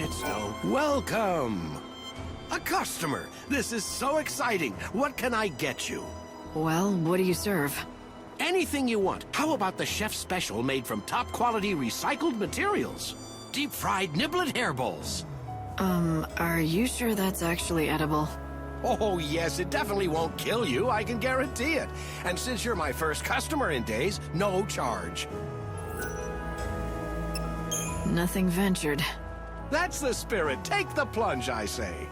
It's no welcome. A customer. This is so exciting. What can I get you? Well, what do you serve? Anything you want. How about the chef's special made from top quality recycled materials? Deep fried niblet hairballs. Are you sure that's actually edible? Oh, yes, it definitely won't kill you, I can guarantee it. And since you're my first customer in days, no charge. Nothing ventured. That's the spirit. Take the plunge, I say.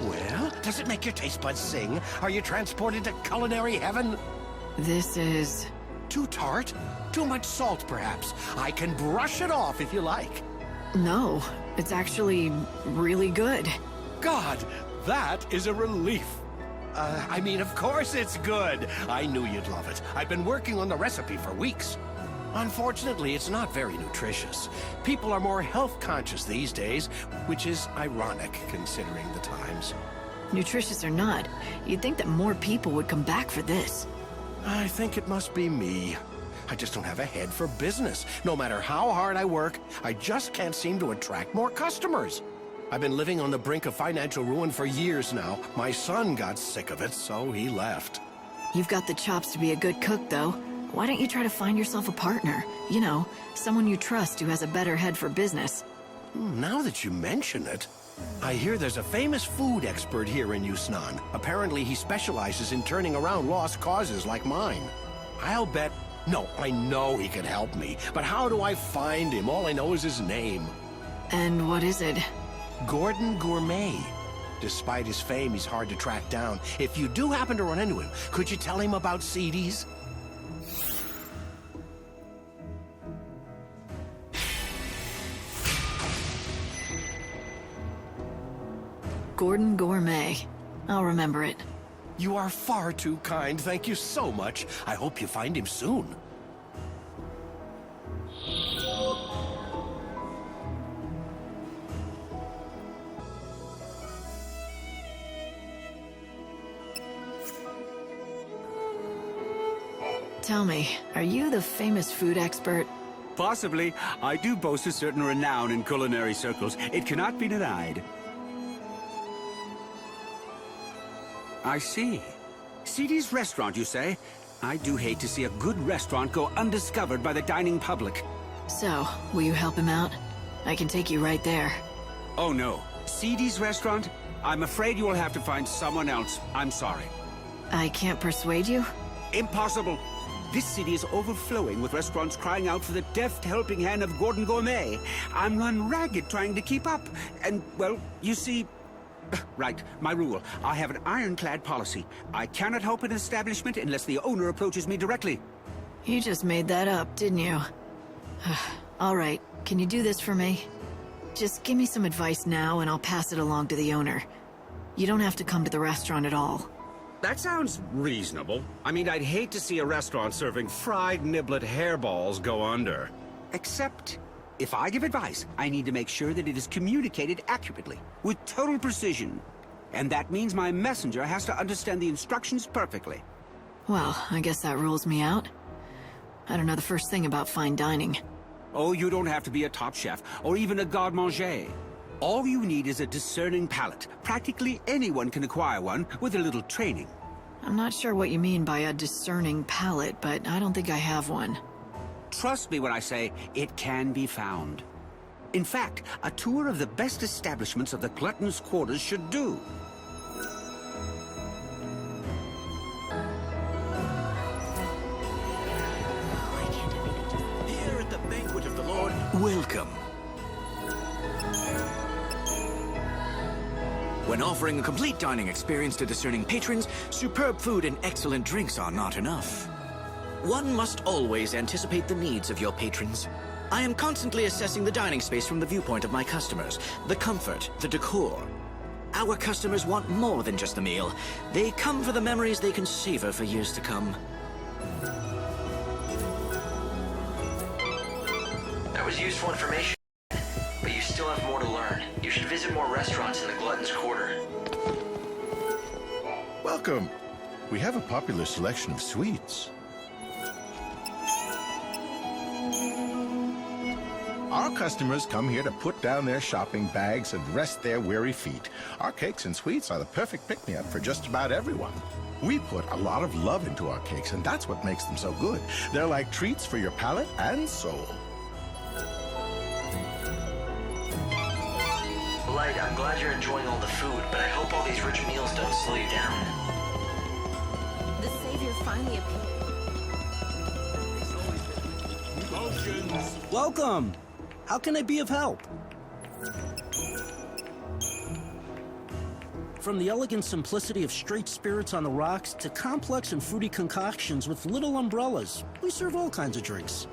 Well, does it make your taste buds sing? Are you transported to culinary heaven? This is... Too tart? Too much salt, perhaps? I can brush it off if you like. No, it's actually really good. God, that is a relief. I mean, of course it's good. I knew you'd love it. I've been working on the recipe for weeks. Unfortunately, it's not very nutritious. People are more health conscious these days, which is ironic considering the times. Nutritious or not, you'd think that more people would come back for this. I think it must be me. I just don't have a head for business. No matter how hard I work, I just can't seem to attract more customers. I've been living on the brink of financial ruin for years now. My son got sick of it, so he left. You've got the chops to be a good cook, though. Why don't you try to find yourself a partner? You know, someone you trust who has a better head for business. Now that you mention it, I hear there's a famous food expert here in Yusnaan. Apparently he specializes in turning around lost causes like mine. I'll bet... No, I know he can help me, but how do I find him? All I know is his name. And what is it? Gordon Gourmet. Despite his fame, he's hard to track down. If you do happen to run into him, could you tell him about CDs? Gordon Gourmet. I'll remember it. You are far too kind. Thank you so much. I hope you find him soon. Tell me, are you the famous food expert? Possibly. I do boast a certain renown in culinary circles. It cannot be denied. I see. CD's restaurant, you say? I do hate to see a good restaurant go undiscovered by the dining public. So, will you help him out? I can take you right there. Oh no. CD's restaurant? I'm afraid you will have to find someone else. I'm sorry. I can't persuade you? Impossible. This city is overflowing with restaurants crying out for the deft helping hand of Gordon Gourmet. I'm run ragged trying to keep up. And, well, you see... Right, my rule. I have an ironclad policy. I cannot help an establishment unless the owner approaches me directly. You just made that up, didn't you? All right, can you do this for me? Just give me some advice now and I'll pass it along to the owner. You don't have to come to the restaurant at all. That sounds reasonable. I mean, I'd hate to see a restaurant serving fried niblet hairballs go under. Except... if I give advice, I need to make sure that it is communicated accurately, with total precision. And that means my messenger has to understand the instructions perfectly. Well, I guess that rules me out. I don't know the first thing about fine dining. Oh, you don't have to be a top chef, or even a garde-manger. All you need is a discerning palate. Practically anyone can acquire one with a little training. I'm not sure what you mean by a discerning palate, but I don't think I have one. Trust me when I say it can be found. In fact, a tour of the best establishments of the glutton's quarters should do. Here at the banquet of the Lord, welcome. When offering a complete dining experience to discerning patrons, superb food and excellent drinks are not enough. One must always anticipate the needs of your patrons. I am constantly assessing the dining space from the viewpoint of my customers, the comfort, the decor. Our customers want more than just a meal. They come for the memories they can savor for years to come. That was useful information, but you still have more to learn. You should visit more restaurants in the Glutton's Quarter. Welcome. We have a popular selection of sweets. Our customers come here to put down their shopping bags and rest their weary feet. Our cakes and sweets are the perfect pick-me-up for just about everyone. We put a lot of love into our cakes, and that's what makes them so good. They're like treats for your palate and soul. Light, I'm glad you're enjoying all the food, but I hope all these rich meals don't slow you down. The savior finally appeared. Welcome! How can I be of help? From the elegant simplicity of straight spirits on the rocks to complex and fruity concoctions with little umbrellas, we serve all kinds of drinks.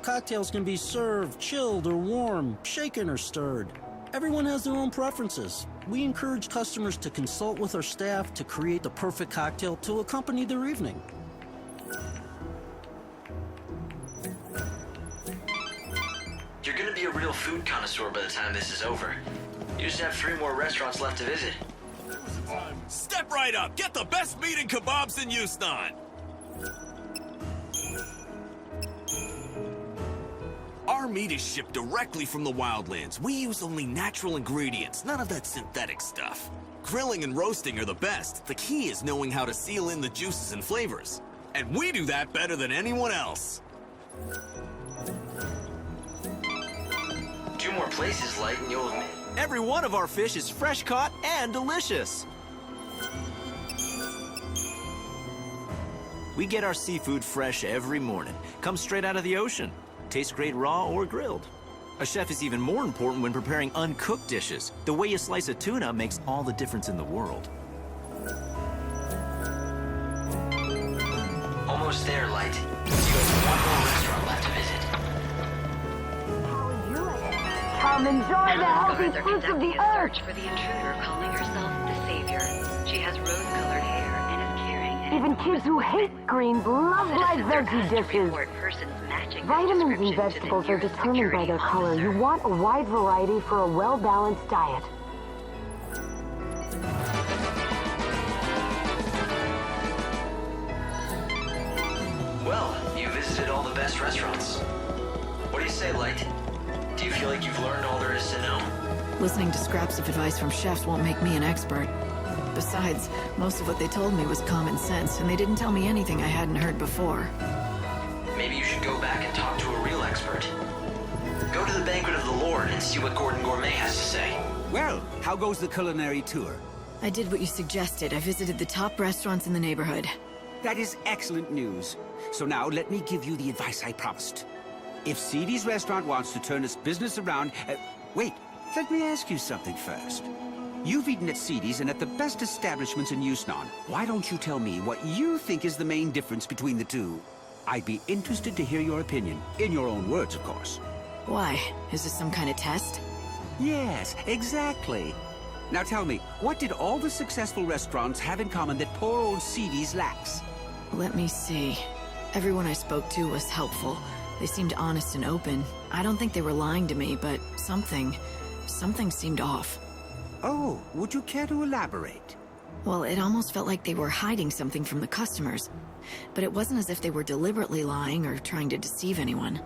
Cocktails can be served chilled or warm, shaken or stirred. Everyone has their own preferences. We encourage customers to consult with our staff to create the perfect cocktail to accompany their evening. You're gonna be a real food connoisseur by the time this is over. You just have 3 more restaurants left to visit. Step right up! Get the best meat and kebabs in Yusnaan! Our meat is shipped directly from the wildlands. We use only natural ingredients, none of that synthetic stuff. Grilling and roasting are the best. The key is knowing how to seal in the juices and flavors. And we do that better than anyone else. 2 more places, Light, and you'll admit. Every one of our fish is fresh caught and delicious. We get our seafood fresh every morning. Comes straight out of the ocean. Tastes great raw or grilled. A chef is even more important when preparing uncooked dishes. The way you slice a tuna makes all the difference in the world. Almost there, Light. You have 1 more restaurant left to visit. Come enjoy the healthy fruits of the earth! Search for the intruder calling herself the Savior. She has rose-colored hair and is carrying an Even kids who hate greens love my veggie dishes. Vitamins and vegetables are determined by their color. You want a wide variety for a well-balanced diet. Well, you visited all the best restaurants. What do you say, Light? Do you feel like you've learned all there is to know? Listening to scraps of advice from chefs won't make me an expert. Besides, most of what they told me was common sense, and they didn't tell me anything I hadn't heard before. Maybe you should go back and talk to a real expert. Go to the Banquet of the Lord and see what Gordon Gourmet has to say. Well, how goes the culinary tour? I did what you suggested. I visited the top restaurants in the neighborhood. That is excellent news. So now let me give you the advice I promised. If XIII's restaurant wants to turn its business around... wait, let me ask you something first. You've eaten at XIII's and at the best establishments in Yusnaan. Why don't you tell me what you think is the main difference between the two? I'd be interested to hear your opinion. In your own words, of course. Why? Is this some kind of test? Yes, exactly. Now tell me, what did all the successful restaurants have in common that poor old XIII's lacks? Let me see. Everyone I spoke to was helpful. They seemed honest and open. I don't think they were lying to me, but something seemed off. Oh, would you care to elaborate? Well, it almost felt like they were hiding something from the customers. But it wasn't as if they were deliberately lying or trying to deceive anyone.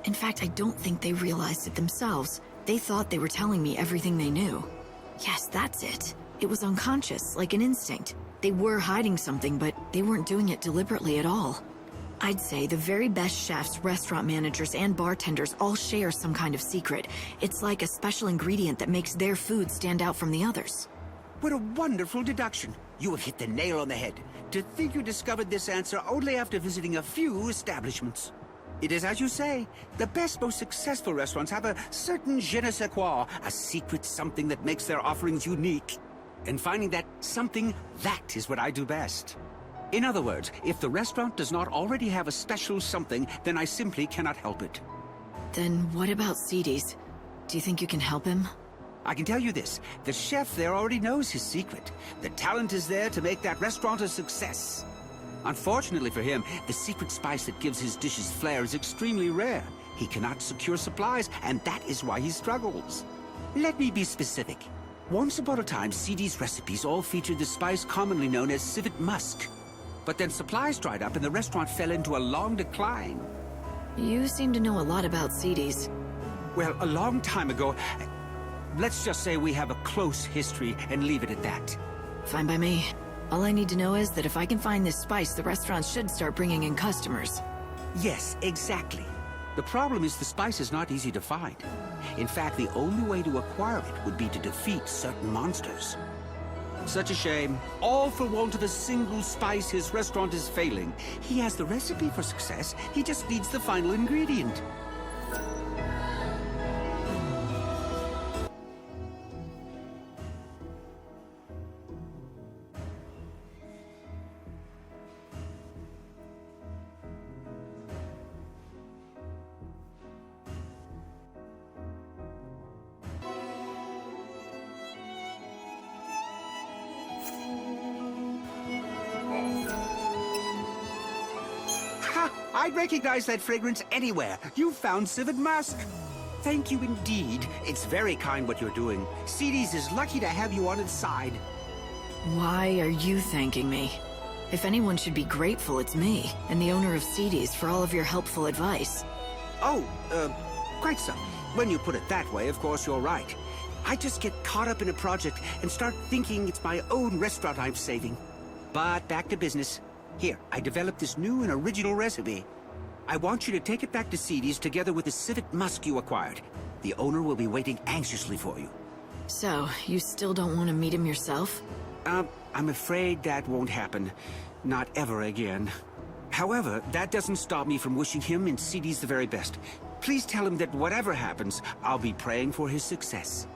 In fact, I don't think they realized it themselves. They thought they were telling me everything they knew. Yes, that's it. It was unconscious, like an instinct. They were hiding something, but they weren't doing it deliberately at all. I'd say the very best chefs, restaurant managers, and bartenders all share some kind of secret. It's like a special ingredient that makes their food stand out from the others. What a wonderful deduction. You have hit the nail on the head. To think you discovered this answer only after visiting a few establishments. It is as you say. The best, most successful restaurants have a certain je ne sais quoi, a secret something that makes their offerings unique. And finding that something, that is what I do best. In other words, if the restaurant does not already have a special something, then I simply cannot help it. Then what about XIII's? Do you think you can help him? I can tell you this, the chef there already knows his secret. The talent is there to make that restaurant a success. Unfortunately for him, the secret spice that gives his dishes flair is extremely rare. He cannot secure supplies, and that is why he struggles. Let me be specific. Once upon a time, XIII's recipes all featured the spice commonly known as civet musk. But then supplies dried up and the restaurant fell into a long decline. You seem to know a lot about XIII's. Well, a long time ago. Let's just say we have a close history and leave it at that. Fine by me. All I need to know is that if I can find this spice, the restaurant should start bringing in customers. Yes, exactly. The problem is the spice is not easy to find. In fact, the only way to acquire it would be to defeat certain monsters. Such a shame. All for want of a single spice, his restaurant is failing. He has the recipe for success. He just needs the final ingredient. I'd recognize that fragrance anywhere. You found Civet Musk. Thank you indeed. It's very kind what you're doing. Cedes is lucky to have you on its side. Why are you thanking me? If anyone should be grateful, it's me, and the owner of Cedes, for all of your helpful advice. Oh, quite so. When you put it that way, of course you're right. I just get caught up in a project and start thinking it's my own restaurant I'm saving. But back to business. Here, I developed this new and original recipe. I want you to take it back to Cedes together with the Civet Musk you acquired. The owner will be waiting anxiously for you. So, you still don't want to meet him yourself? I'm afraid that won't happen. Not ever again. However, that doesn't stop me from wishing him and Cedes the very best. Please tell him that whatever happens, I'll be praying for his success.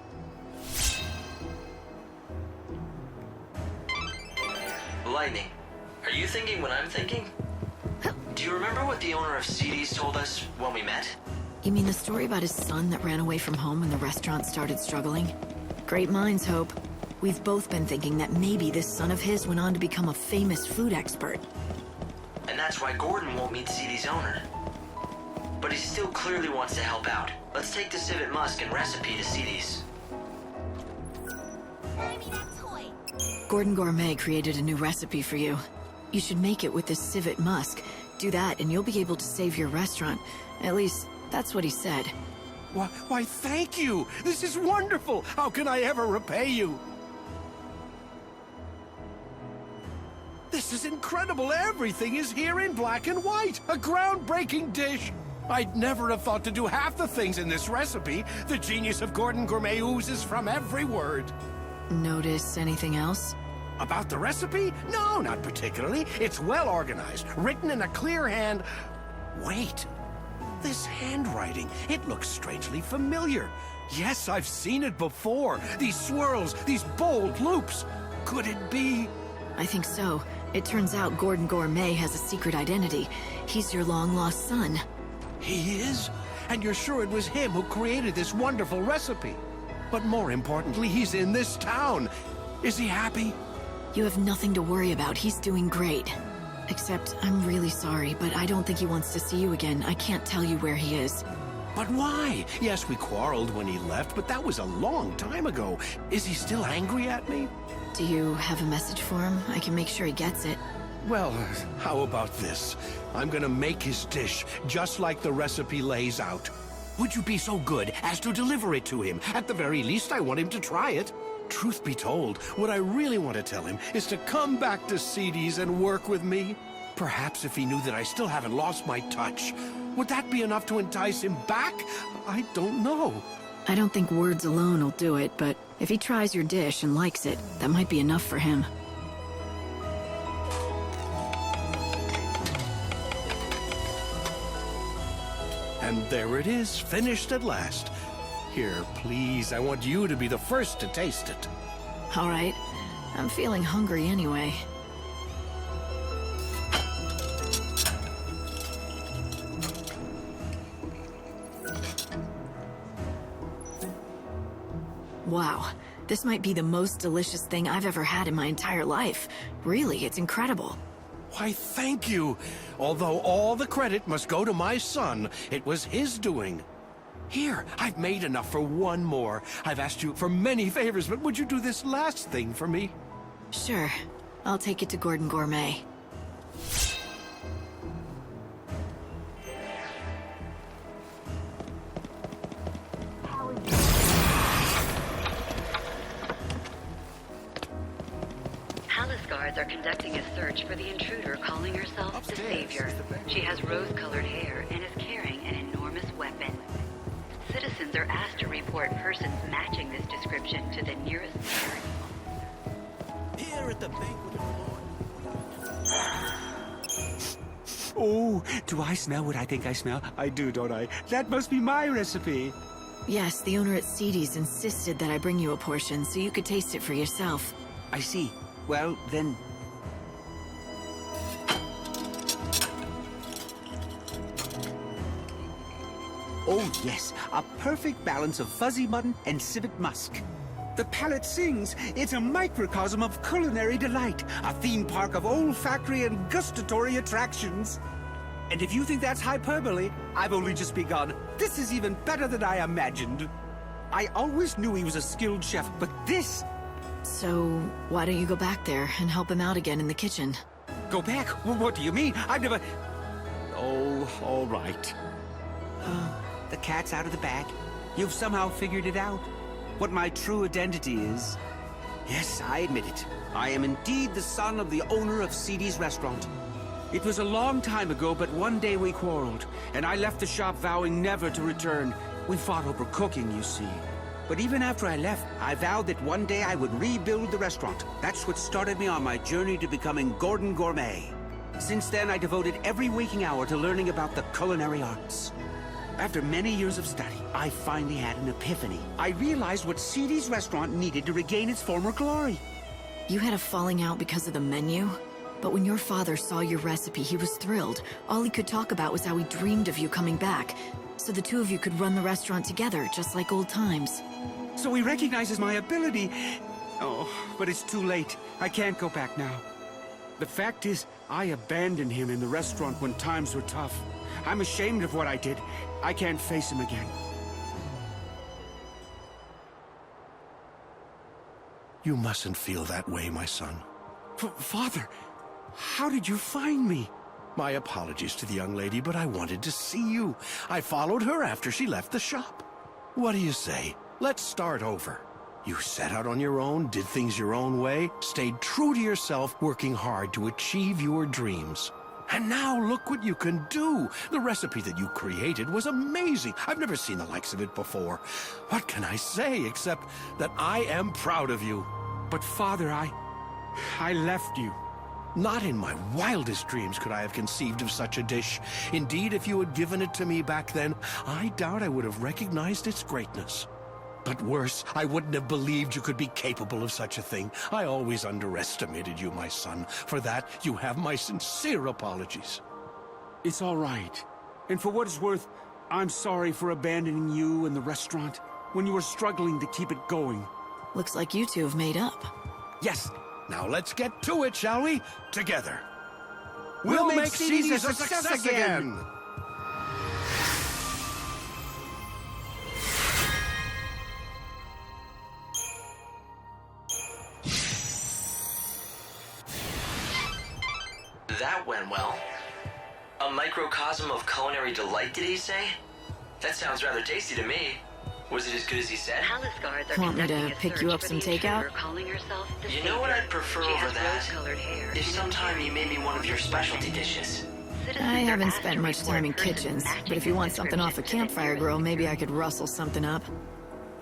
Lightning, are you thinking what I'm thinking? Do you remember what the owner of Cedes told us when we met? You mean the story about his son that ran away from home when the restaurant started struggling? Great minds, Hope. We've both been thinking that maybe this son of his went on to become a famous food expert. And that's why Gordon won't meet Cedes' owner. But he still clearly wants to help out. Let's take the Civet Musk and recipe to Cedes. Gordon Gourmet created a new recipe for you. You should make it with this Civet Musk. Do that and you'll be able to save your restaurant. At least, that's what he said. Why, thank you! This is wonderful! How can I ever repay you? This is incredible! Everything is here in black and white! A groundbreaking dish! I'd never have thought to do half the things in this recipe. The genius of Gordon Gourmet oozes from every word. Notice anything else? About the recipe? No, not particularly. It's well organized, written in a clear hand. Wait. This handwriting, it looks strangely familiar. Yes, I've seen it before. These swirls, these bold loops. Could it be? I think so. It turns out Gordon Gourmet has a secret identity. He's your long-lost son. He is? And you're sure it was him who created this wonderful recipe? But more importantly, he's in this town. Is he happy? You have nothing to worry about. He's doing great. Except, I'm really sorry, but I don't think he wants to see you again. I can't tell you where he is. But why? Yes, we quarreled when he left, but that was a long time ago. Is he still angry at me? Do you have a message for him? I can make sure he gets it. Well, how about this? I'm gonna make his dish just like the recipe lays out. Would you be so good as to deliver it to him? At the very least, I want him to try it. Truth be told, what I really want to tell him is to come back to Cedes and work with me. Perhaps if he knew that I still haven't lost my touch. Would that be enough to entice him back? I don't know. I don't think words alone will do it, but if he tries your dish and likes it, that might be enough for him. And there it is, finished at last. Here, please, I want you to be the first to taste it. All right. I'm feeling hungry anyway. Wow. This might be the most delicious thing I've ever had in my entire life. Really, it's incredible. Why, thank you. Although all the credit must go to my son, it was his doing. Here, I've made enough for one more. I've asked you for many favors, but would you do this last thing for me? Sure. I'll take it to Gordon Gourmet. guards are conducting a search for the intruder calling herself the Savior. She has rose-colored hair and is carrying an enormous weapon. Citizens are asked to report persons matching this description to the nearest guard. Here at the banquet Oh, do I smell what I think I smell? I do, don't I? That must be my recipe. Yes, the owner at XIII's insisted that I bring you a portion so you could taste it for yourself. I see. Well, then... Oh, yes. A perfect balance of fuzzy mutton and civet musk. The palate sings. It's a microcosm of culinary delight. A theme park of olfactory and gustatory attractions. And if you think that's hyperbole, I've only just begun. This is even better than I imagined. I always knew he was a skilled chef, but this... So, why don't you go back there and help him out again in the kitchen? Go back? What do you mean? I've never... Oh, all right. The cat's out of the bag. You've somehow figured it out. What my true identity is. Yes, I admit it. I am indeed the son of the owner of XIII's restaurant. It was a long time ago, but one day we quarreled, and I left the shop vowing never to return. We fought over cooking, you see. But even after I left, I vowed that one day I would rebuild the restaurant. That's what started me on my journey to becoming Gordon Gourmet. Since then, I devoted every waking hour to learning about the culinary arts. After many years of study, I finally had an epiphany. I realized what XIII's restaurant needed to regain its former glory. You had a falling out because of the menu? But when your father saw your recipe, he was thrilled. All he could talk about was how he dreamed of you coming back. So the two of you could run the restaurant together, just like old times. So he recognizes my ability. Oh, but it's too late. I can't go back now. The fact is, I abandoned him in the restaurant when times were tough. I'm ashamed of what I did. I can't face him again. You mustn't feel that way, my son. Father, how did you find me? My apologies to the young lady, but I wanted to see you. I followed her after she left the shop. What do you say? Let's start over. You set out on your own, did things your own way, stayed true to yourself, working hard to achieve your dreams. And now look what you can do. The recipe that you created was amazing. I've never seen the likes of it before. What can I say except that I am proud of you? But Father, I left you. Not in my wildest dreams could I have conceived of such a dish. Indeed, if you had given it to me back then, I doubt I would have recognized its greatness. But worse, I wouldn't have believed you could be capable of such a thing. I always underestimated you, my son. For that, you have my sincere apologies. It's all right. And for what it's worth, I'm sorry for abandoning you and the restaurant when you were struggling to keep it going. Looks like you two have made up. Yes. Now let's get to it, shall we? Together. We'll make XIII's a success again! That went well. A microcosm of culinary delight, did he say? That sounds rather tasty to me. Was it as good as he said? Palace guards are Want me conducting to a pick you search up for some the takeout? intruder calling herself the You know what Savior. I'd prefer She over has that? rose-colored hair If sometime you made me one of your specialty dishes. I haven't spent much time in kitchens, but if you want something off a campfire grill, maybe I could rustle something up.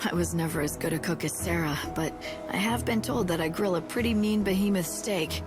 I was never as good a cook as Sarah, but I have been told that I grill a pretty mean behemoth steak.